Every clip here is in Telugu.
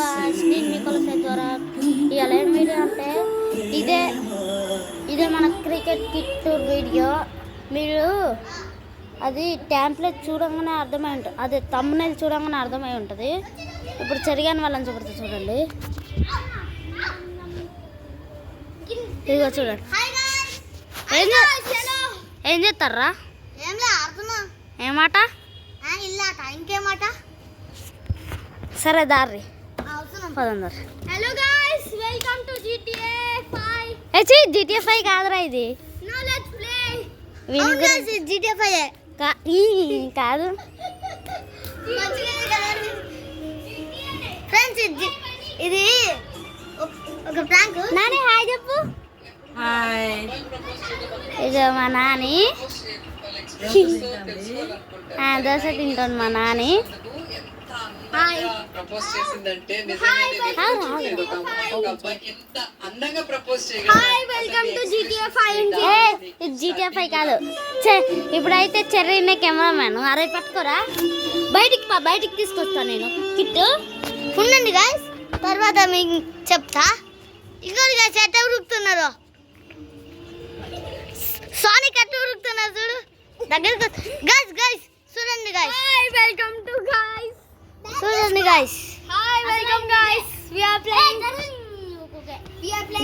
గాయ్స్, నేను మీ కొలసే ద్వారా ఇవాళ ఏం వీడియో అంటే ఇదే మన క్రికెట్ కిట్ టూర్ వీడియో. మీరు అది ట్యాంప్లెట్ చూడంగానే అర్థమై ఉంటుంది, అదే థంబ్నెయిల్ చూడంగానే అర్థమై ఉంటుంది. ఇప్పుడు చెరిగాని వాళ్ళని చూపెడతా చూడండి. ఇదిగో చూడండి. ఏం చేస్తారా? ఏమాట ఇంకేమాట? సరే దారి పదందరు. Hello guys, welcome to GTA 5. GTA 5 కాదురా ఇది. No let's play. GTA 5 కాదు ఫ్రెండ్స్, ఇది ఒక ప్రాంక్. నాని హాయ్ చెప్పు. హాయ్. ఇది మా నాని దోశ తింటాను. మా నాని హాయ్. ప్రపోజ్ చేసిందంటే హాయ్, వెల్కమ్ టు GTA 5. ఇది GTA 5 కాదు. ఇప్పుడైతే చెర్రీనే కెమెరామ్యాన్. అరే పట్టుకోరా, బయటికి తీసుకొస్తాను నేను కిట్. ఉండండి గైస్, తర్వాత మీకు చెప్తా. ఇక్కడ గైస్ ఎట్ట ఉరుకుతున్నారు, సానిక్ ఎట్ట ఉరుకుతున్నారు చూడు. దగ్గరికి గైస్ చూడండి guys. Hi, welcome to guys. చూడండి guys. Hi, welcome guys. We are playing.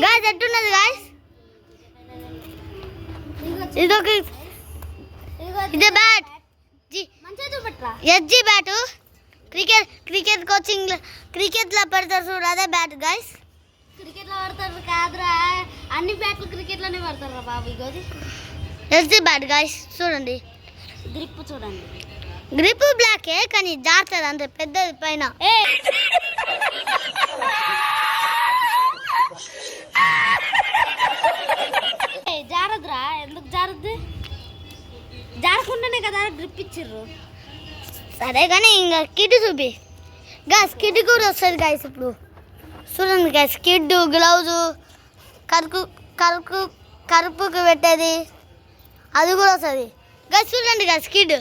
Guys ఎట్టున్నది గైస్? ఇదే బ్యాట్. మంచిగా చూపెట్టరా. SG bat. Cricket coaching cricket లో పెడతారు చూడు, అదే బ్యాట్ గైస్. క్రికెట్ లో పడతారు కాదురా, అన్ని బ్యాట్లు క్రికెట్ లోనే పడతారు రా బాబు. ఇగోది ఎస్జీ బ్యాట్ గైస్ చూడండి. గ్రిప్ చూడండి. గ్రిప్ బ్లాకే కానీ జారుతుంది అంత పెద్దది పైన. జారదురా, ఎందుకు జారద్దు? జారకుండానే కదా గ్రిప్ ఇచ్చిర్రు. సరే కానీ ఇంకా కిట్ చూపి గైస్. కిట్ కూడా వస్తుంది గైస్. ఇప్పుడు చూడండి గైస్, కిట్ గ్లౌజు కరుపుకు పెట్టేది అది కూడా వస్తుంది గైస్. చూడండి గైస్ కిట్.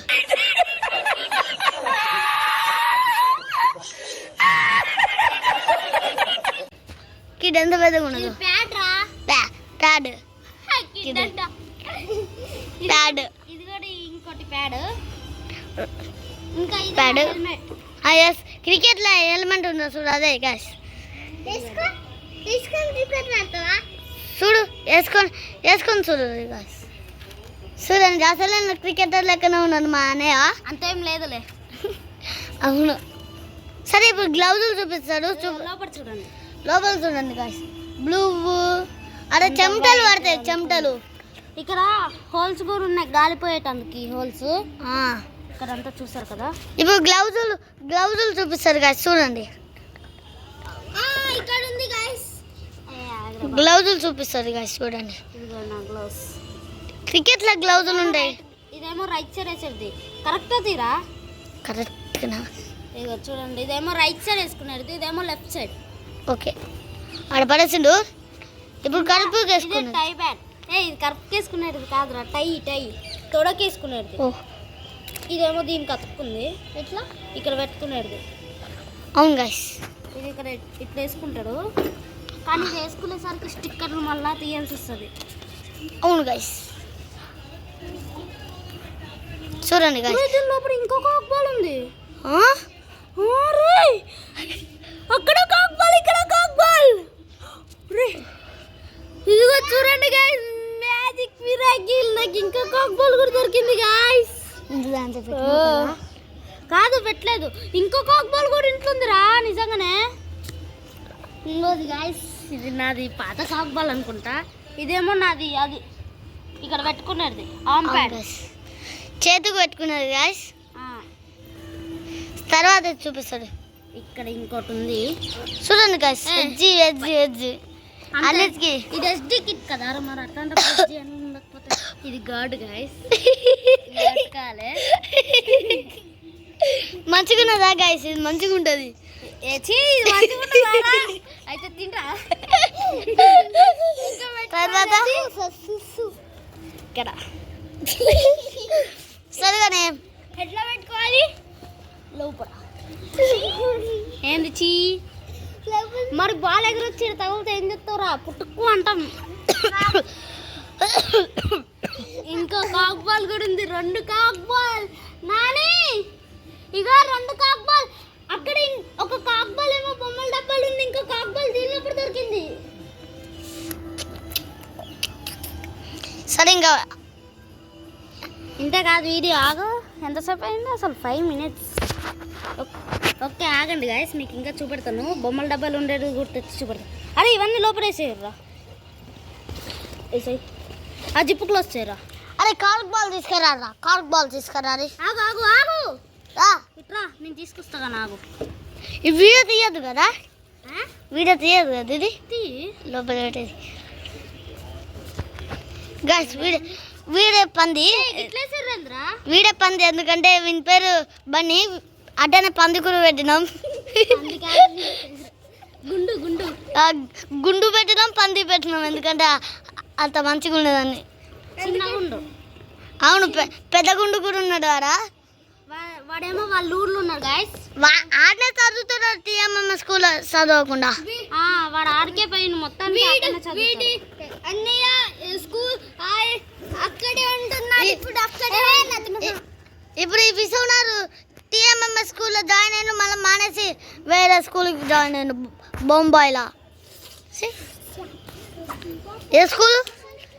కిట్ ఎంత పెద్దగా ఉన్నది. ప్యాడ్ రా. Pad pad. ఇది కూడా ఇంకోటి ప్యాడ్. ఇంకా ఇది ప్యాడ్. హెల్మెట్. ఎస్, క్రికెట్ లో హెల్మెట్ ఉన్నది చూడు, అదే గైస్. చూడు వేసుకొని చూడు గైస్. చూడండి, అసలు క్రికెటర్ లెక్కనే ఉన్నాను మా అన్నయ్య. అంతేం లేదులే. అవును. సరే ఇప్పుడు గ్లౌజులు చూపిస్తాడు. లోపల చూడండి. లోపల చూడండి గాయస్. బ్లూ అక్కడ చెమటలు పడతాయి, చెమటలు. ఇక్కడ హోల్స్ కూడా ఉన్నాయి, గాలిపోయేటందుకు ఈ హోల్స్. ఇక్కడ అంతా చూసారు కదా. ఇప్పుడు గ్లౌజులు చూపిస్తారు గాయస్. చూడండి, ఇక్కడ ఉంది గాయస్. గ్లౌజులు చూపిస్తారు గాయస్. చూడండి, ఇదిగో నా గ్లౌస్. క్రికెట్ లో గ్లౌజులు ఉంటాయి. ఇదేమో రైట్ సైడ్ వేసేది. కరెక్టా తీరా? కరెక్ట్గా. ఇదిగో చూడండి, ఇదేమో రైట్ సైడ్ వేసుకునేది, ఇదేమో లెఫ్ట్ సైడ్. ఓకే, ఆడ పడేసిండు. ఇప్పుడు కరుపు ఇది వేసుకున్నాడు. టై బ్యాట్. ఇది కరెక్ట్ వేసుకునేది కాదురా, టై తొడకేసుకునేది. ఇదేమో దీనికి అతుక్కుంది, ఇట్లా ఇక్కడ పెట్టుకునేది. అవును గాయస్. ఇది ఇక్కడ ఇట్లా వేసుకుంటాడు, కానీ ఇది వేసుకునేసరికి స్టిక్కర్లు మళ్ళీ తీయాల్సి వస్తుంది. అవును గాయస్, చూడండి గాయస్. దీని లోపల ఇంకొక బాల్ ఉంది. అక్కడ కాక్ బాల్, ఇక్కడ కాక్ బాల్. ఇదిగో చూడండి గాయ్స్, మ్యాజిక్ మిరాకిల్. నాకు ఇంకా కాక్ బాల్ కూడా దొరికింది గాయ్స్. కాదు పెట్టలేదు, ఇంకో కాక్ బాల్ కూడా ఇంట్లో ఉందిరా. నిజంగానే ఇంకోది గాయ్స్. ఇది నాది పాత కాక్ బాల్ అనుకుంటా. ఇదేమో నాది, అది ఇక్కడ పెట్టుకునేది ఆమ్ ప్యాడ్, చేతికి పెట్టుకున్నది గాయ్స్. తర్వాత చూపిస్తాడు. ఇక్కడ ఇంకోటి ఉంది చూడండి గాయ్స్. ఎడ్జి అన్నిటికి ఇది ఎస్డి కిట్ కదా మరి. అట్లాంటి ఉండకపోతే ఇది గాడ్ గాయ్స్. మంచిగా ఉన్నదా గాయ్స్? ఇది మంచిగా ఉంటుంది. అయితే తింటా. తర్వాత ఇక్కడ సరిగానే ఎట్లా పెట్టుకోవాలి? లోపల ఏంది చీ బాల్ ఎగురొచ్చి తగిలితే ఏం చెప్తావురా పుట్టుకు అంటాం. ఇంకో కాక్ బాల్ కూడా ఉంది, 2 కాక్ బాల్. నాని ఇక 2 కాక్ బాల్. అక్కడ ఒక కాక్ బాల్ ఏమో బొమ్మల డబ్బాలు ఉంది, ఇంకో కాక్ బాల్ దీనిలో కూడా దొరికింది. సరే ఇంకా ఇంతే కాదు వీడియో ఆగు. ఎంతసేపు అయింది అసలు? 5 minutes. ఓకే ఆగండి గాయస్, మీకు ఇంకా చూపెడతాను. బొమ్మల డబ్బాలు ఉండేది కూడా తెచ్చి చూపెడతాను. అరే ఇవన్నీ లోపల వేసేయర్రా, వేసేయి. ఆ జిప్పు క్లోజ్ చేయరా. అరే కార్క్ బాల్ తీసుకురా, కార్క్ బాల్ తీసుకురా. ఆగు ఆగు ఆగు, ఇట్రా నేను తీసుకొస్తా. ఆగు. ఈ వీడియో తీయద్దు కదా, వీడియో తీయదు కదా ఇది లోపల పెట్టేది. గైస్ వీడే పంది, వీడే పంది. ఎందుకంటే వీని పేరు బన్నీ, అడ్డనే పంది కూడా పెట్టినాం. గుండు గుండు గుండు పెట్టినాం, పంది పెట్టినాం. ఎందుకంటే అంత మంచిగా ఉండదని. చిన్న గుండు. అవును, పెద్ద గుండు కూడా ఉన్నాడు ఆడ. వాడేమో వాళ్ళ ఊర్లో ఉన్నాడు గాయస్. ఆడనే చదువుతున్నాడు టీఎంఎం స్కూల్ చదవకుండా. వాడు ఆడికే పోయిన మొత్తం అన్నయ్య స్కూల్ అక్కడే ఉంటున్నాడు. ఇప్పుడు అక్కడే ఇప్పుడు ఈ విశ్వనాథ్ టీఎంఎం స్కూల్లో జాయిన్ అయిన, మళ్ళీ మానేసి వేరే స్కూల్కి జాయిన్ అయిన బొంబాయిలా. ఏ స్కూలు?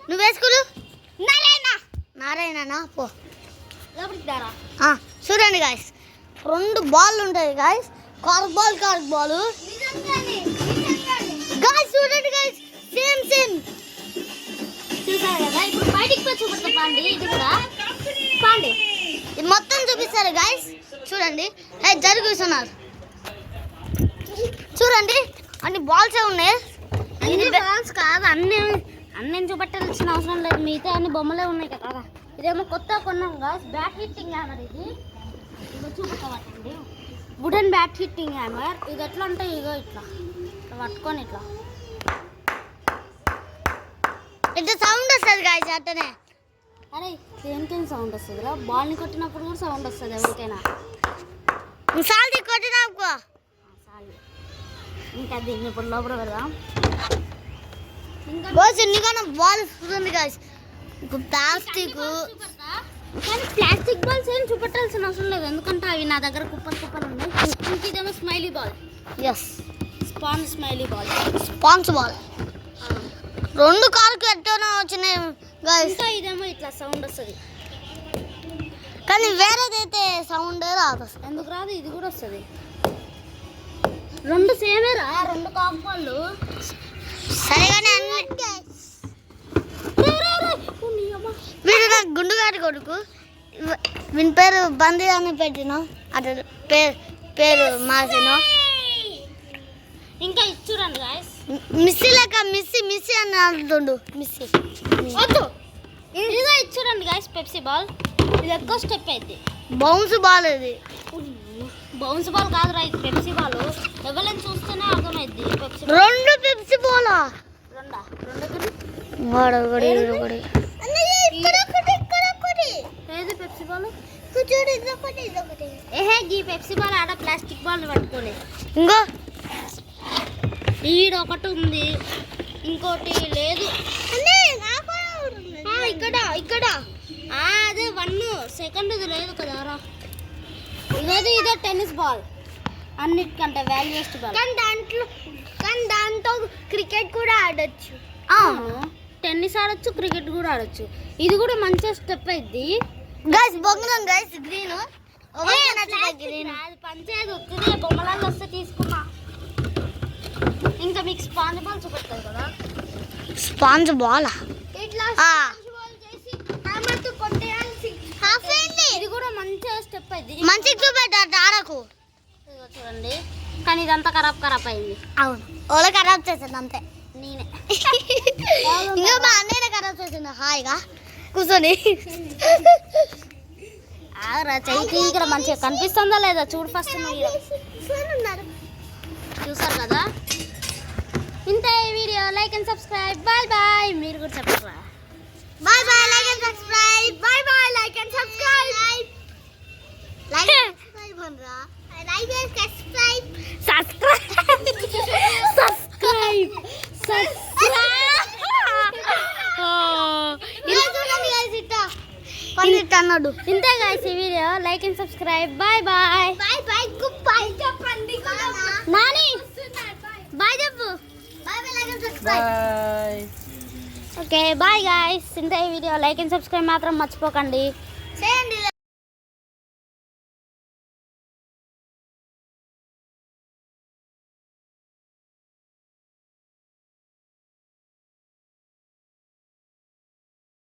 నువ్వే స్కూలు? నారాయణ పో. చూడండి గాయస్, 2 బాల్ ఉంటాయి గాయస్. Cork ball guys. చూడండి గాయస్, సేమ్ చూసారు కదా. ఇప్పుడు బయటికి పోయి చూపిస్తా పాండి. ఇది కూడా పాండి ఇది మొత్తం చూపిస్తారు గాయస్. చూడండి జరుగుతున్నారు. చూడండి అన్ని బాల్సే ఉన్నాయి. అన్ని బాల్స్ కాదు, అన్నీ చూపెట్టాల్సిన అవసరం లేదు. మిగతా అన్ని బొమ్మలే ఉన్నాయి కదా. ఇదేమో కొత్త కొన్నాం గాయస్, బ్యాట్ హిట్టింగ్ హ్యామర్. ఇది చూపెట్టండి, వుడెన్ బ్యాట్ హిట్టింగ్ హ్యామర్. ఇది ఎట్లా అంటే ఇగో ఇట్లా పట్టుకొని ఇట్లా సౌండ్ వస్తుంది గాయస్ అట్టనే. అరే దేనికైనా సౌండ్ వస్తుందిరా, బాల్ని కొట్టినప్పుడు కూడా సౌండ్ వస్తుంది ఎవరికైనా. సాల్ది కొట్టినాకో ఇంకా దీన్ని ఇప్పుడు లోపల పెడదాం. ఇంకా బాల్ ఉంది గాయస్. ప్లాస్టిక్, కానీ ప్లాస్టిక్ బాల్స్ ఏం చూపెట్టాల్సిన అవసరం లేదు, ఎందుకంటే అవి నా దగ్గర కుప్పలు ఉన్నాయి. ఇంక ఇదేమో smiley ball. Yes, sponge smiley ball. Sponge ball 2 కార్కు ఎట్టనో వచ్చినాయి గాయస్. ఇంకా ఇదేమో ఇట్లా సౌండ్ వస్తుంది, కానీ వేరేదైతే సౌండ్ రాదు. ఎందుకు రాదు? ఇది కూడా వస్తుంది. 2 సేమే రా, 2 కాక్ బాళ్ళు. సరేగానే అన్ని వీడు నాకు గుండుగాడి కొడుకు. వీని పేరు బందీ అని పెట్టినా, అటు పేరు మార్చినా. ఇంకా చూడండి గాయస్, మిస్సీ లెక్క మిస్సీ అని అంటుండు. మిస్సీ వద్దు. ఇదిగో చూడండి గాయస్, పెప్సీ బాల్. ఇది ఎక్కువ స్టెప్ అయితే బౌన్స్ బాల్. ఇది బౌన్స్ బాల్ కాదురా, ఇది పెప్సీ బాల్. ఎవరైనా చూస్తేనే అర్థమైంది. 2 పెప్సీ బాలా? 2 ఏది పెప్సీ బాల్? ఏహే ఈ పెప్సీ బాల్ ఆడ ప్లాస్టిక్ బాల్ పట్టుకోలే. ఇంకో ఈడ ఒకటి ఉంది, ఇంకోటి లేదు. ఇక్కడ అదే 1 సెకండ్ లేదు కదా రా. ఇదే టెన్నిస్ బాల్, అన్నిటికంటే వాల్యూయెస్ట్ బాల్. కానీ దాంతో క్రికెట్ కూడా ఆడొచ్చు. టెన్నిస్ ఆడొచ్చు, క్రికెట్ కూడా ఆడొచ్చు. ఇది కూడా మంచిగా స్టెప్ అయింది గైస్. బొంగం గైస్, గ్రీన్ అది పంచేది వస్తుంది. బొమ్మలాలు వస్తే తీసుకున్నా. ఇంకా మీకు స్పాంజ్ బాల్ చూపెడతారు కదా. స్పాంజ్ బాల్ ఇది కూడా మంచిగా స్టెప్ అయింది. మంచిగా చూపెట్టారు ఆడకు. చూడండి, కానీ ఇదంతా ఖరాబ్ అయింది. అవును, ఓలా ఖరాబ్ చేసాను అంతే. నేనే ఇంకా మా అన్నయ్య ఖరాబ్ చేసిండు హాయిగా కూర్చొని. ఆగరా, చెయ్యి ఇక్కడ మంచిగా కనిపిస్తుందా లేదా చూడు ఫస్ట్. చూసారు కదా. ఇంతే video. Like and subscribe. Bye bye. మీరు కూడా చెప్పరా. Bye bye. Like and subscribe. Bye bye. Like and subscribe. Like and subscribe. Like and subscribe. Subscribe. అన్నాడు. ఇంతే గాయస్ ఈ video. Like and subscribe. Bye bye. Bye bye bye చెప్పండి. నాని బాయ్ చెప్పు. Bye bye like and subscribe. Bye. Okay bye guys. ఇంతే ఈ వీడియో. లైక్ అండ్ సబ్స్క్రైబ్ మాత్రం మర్చిపోకండి. చేయండి.